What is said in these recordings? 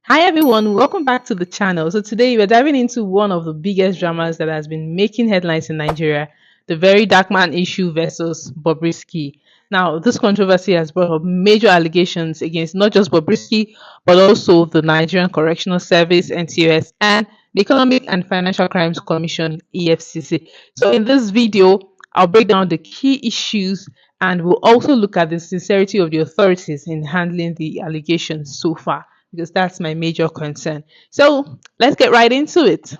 Hi everyone, welcome back to the channel. So today we're diving into one of the biggest dramas that has been making headlines in Nigeria, the very dark man issue versus Bobrisky. Now, this controversy has brought up major allegations against not just Bobrisky, but also the Nigerian Correctional Service, NCoS, and the Economic and Financial Crimes Commission, EFCC. So in this video, I'll break down the key issues and we'll also look at the sincerity of the authorities in handling the allegations so far because that's my major concern. So let's get right into it.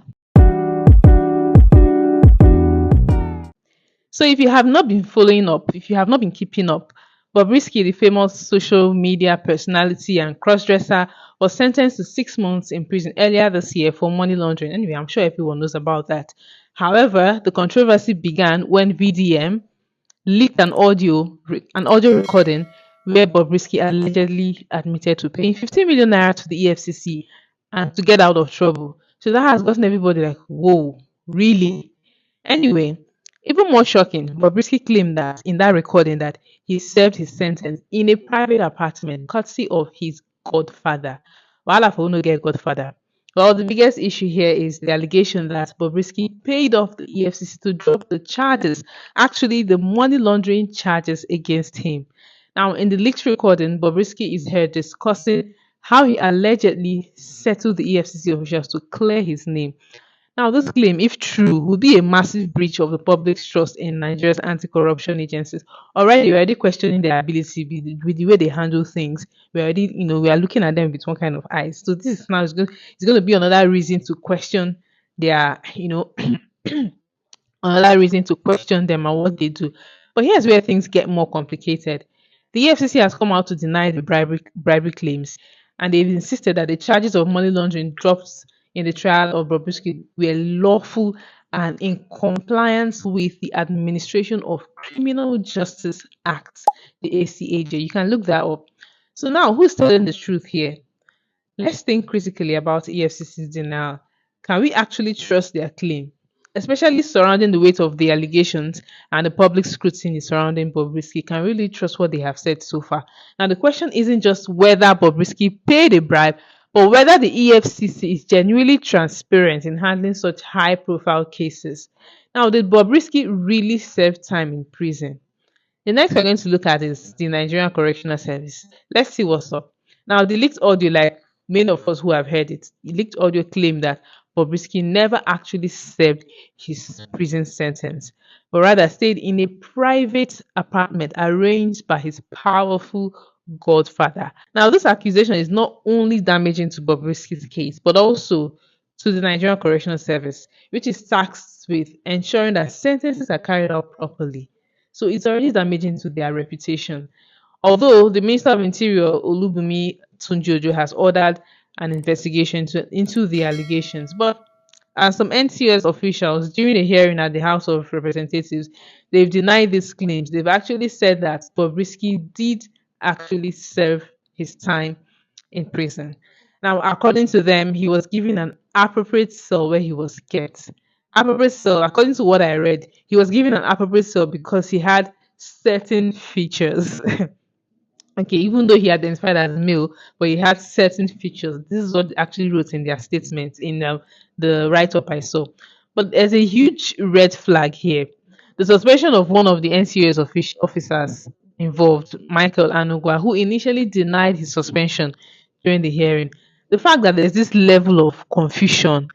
So if you have not been following up, if you have not been keeping up, Bobrisky, the famous social media personality and crossdresser, was sentenced to 6 months in prison earlier this year for money laundering. Anyway, I'm sure everyone knows about that. However, the controversy began when VDM leaked an audio recording where Bobrisky allegedly admitted to paying 15 million naira to the EFCC and to get out of trouble. So that has gotten everybody like, whoa, really? Anyway, even more shocking, Bobrisky claimed that in that recording that he served his sentence in a private apartment, courtesy of his godfather. Wahala for no get godfather. Well, the biggest issue here is the allegation that Bobrisky paid off the EFCC to drop the charges, actually the money laundering charges against him. Now, in the leaked recording, Bobrisky is heard discussing how he allegedly settled the EFCC officials to clear his name. Now, this claim, if true, would be a massive breach of the public's trust in Nigeria's anti-corruption agencies. We're already questioning their ability with the way they handle things. We're already, we are looking at them with one kind of eyes. So this is now it's going to be another reason to question their, another reason to question them and what they do. But here's where things get more complicated. The EFCC has come out to deny the bribery claims, and they've insisted that the charges of money laundering dropped in the trial of Bobrisky were lawful and in compliance with the Administration of Criminal Justice Act, the ACAJ. You can look that up. So now, who's telling the truth here? Let's think critically about EFCC's denial. Can we actually trust their claim? Especially surrounding the weight of the allegations and the public scrutiny surrounding Bobrisky, can we really trust what they have said so far? Now, the question isn't just whether Bobrisky paid a bribe, but whether the EFCC is genuinely transparent in handling such high profile cases. Now, did Bobrisky really serve time in prison? The next we're going to look at is the Nigerian Correctional Service. Let's see what's up. Now, the leaked audio, like many of us who have heard it, the leaked audio claimed that Bobrisky never actually served his prison sentence, but rather stayed in a private apartment arranged by his powerful godfather. Now, this accusation is not only damaging to Bobrisky's case, but also to the Nigerian Correctional Service, which is tasked with ensuring that sentences are carried out properly. So it's already damaging to their reputation. Although the Minister of Interior, Olubumi Tunjojo, has ordered an investigation into the allegations, but as some NCS officials during a hearing at the House of Representatives, they've denied these claims. They've actually said that Bobrisky did actually serve his time in prison. Now, according to them, he was given an appropriate cell where he was kept. Appropriate cell, according to what I read, he was given an appropriate cell because he had certain features. Okay, even though he identified as male, but he had certain features. This is what they actually wrote in their statement in the write-up I saw. But there's a huge red flag here. The suspension of one of the NCOS officers involved, Michael Anugwa, who initially denied his suspension during the hearing. The fact that there's this level of confusion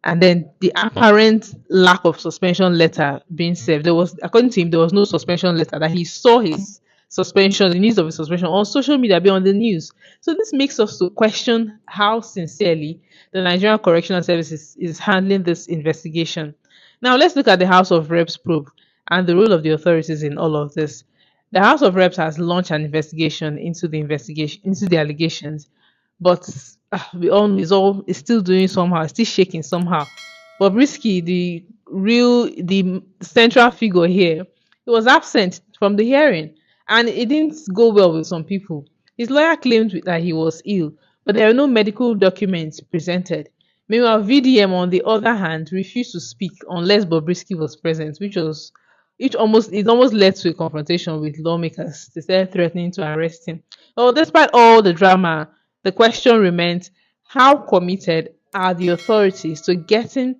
and then the apparent lack of suspension letter being served. There was, according to him, there was no suspension letter, that he saw his suspension, the news of his suspension on social media, be on the news. So this makes us to question how sincerely the Nigerian Correctional Service is handling this investigation. Now let's look at the House of Reps probe and the role of the authorities in all of this. The House of Reps has launched an investigation into the allegations, but we all is still doing somehow, still shaking somehow. But Risky, the central figure here, he was absent from the hearing, and it didn't go well with some people. His lawyer claimed that he was ill, but there are no medical documents presented. Meanwhile, VDM, on the other hand, refused to speak unless Bobrisky was present, it almost led to a confrontation with lawmakers. They started threatening to arrest him. Well, despite all the drama, the question remains: How committed are the authorities to getting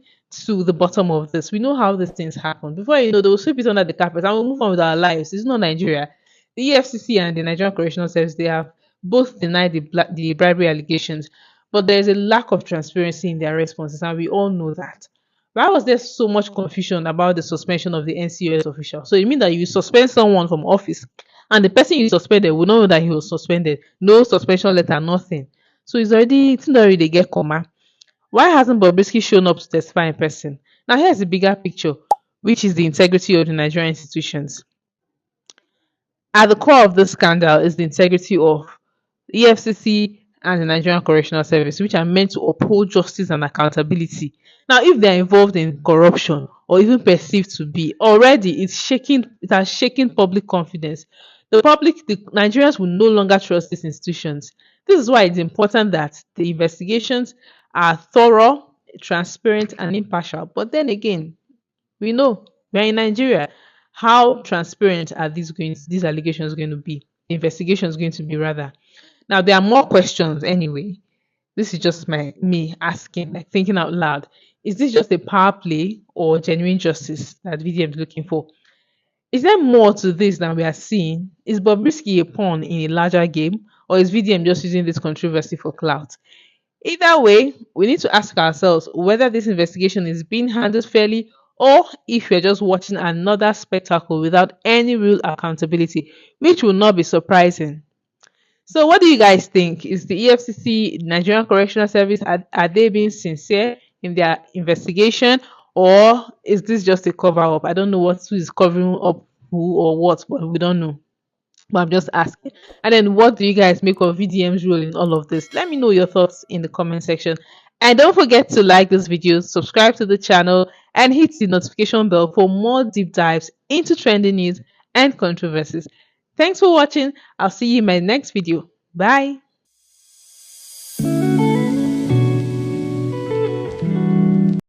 to the bottom of this? We know how these things happen. Before you know, they will sweep it under the carpet and we'll move on with our lives. It's not Nigeria. The EFCC and the Nigerian Correctional Service, they have both denied the bribery allegations, but there is a lack of transparency in their responses, and we all know that. Why was there so much confusion about the suspension of the NCoS official? So you mean that you suspend someone from office and the person you suspended will not know that he was suspended? No suspension letter, nothing. So it's not already they get comma. Why hasn't Bobrisky shown up to testify in person? Now here's the bigger picture, which is the integrity of the Nigerian institutions. At the core of this scandal is the integrity of the EFCC and the Nigerian Correctional Service, which are meant to uphold justice and accountability. Now, if they are involved in corruption or even perceived to be, already it has shaken public confidence. The Nigerians will no longer trust these institutions. This is why it's important that the investigations are thorough, transparent, and impartial. But then again, we know we're in Nigeria. How transparent are these allegations going to be? The investigation is going to be rather. Now there are more questions anyway. This is just me asking, like thinking out loud. Is this just a power play or genuine justice that VDM is looking for? Is there more to this than we are seeing? Is Bobrisky a pawn in a larger game, or is VDM just using this controversy for clout? Either way, we need to ask ourselves whether this investigation is being handled fairly or if we're just watching another spectacle without any real accountability, which will not be surprising. So, what do you guys think? Is the EFCC, Nigerian Correctional Service, are they being sincere in their investigation, or is this just a cover up? I don't know who is covering up who or what, but we don't know. But I'm just asking. And then, what do you guys make of VDM's role in all of this? Let me know your thoughts in the comment section. And don't forget to like this video, subscribe to the channel, and hit the notification bell for more deep dives into trending news and controversies. Thanks for watching. I'll see you in my next video. Bye.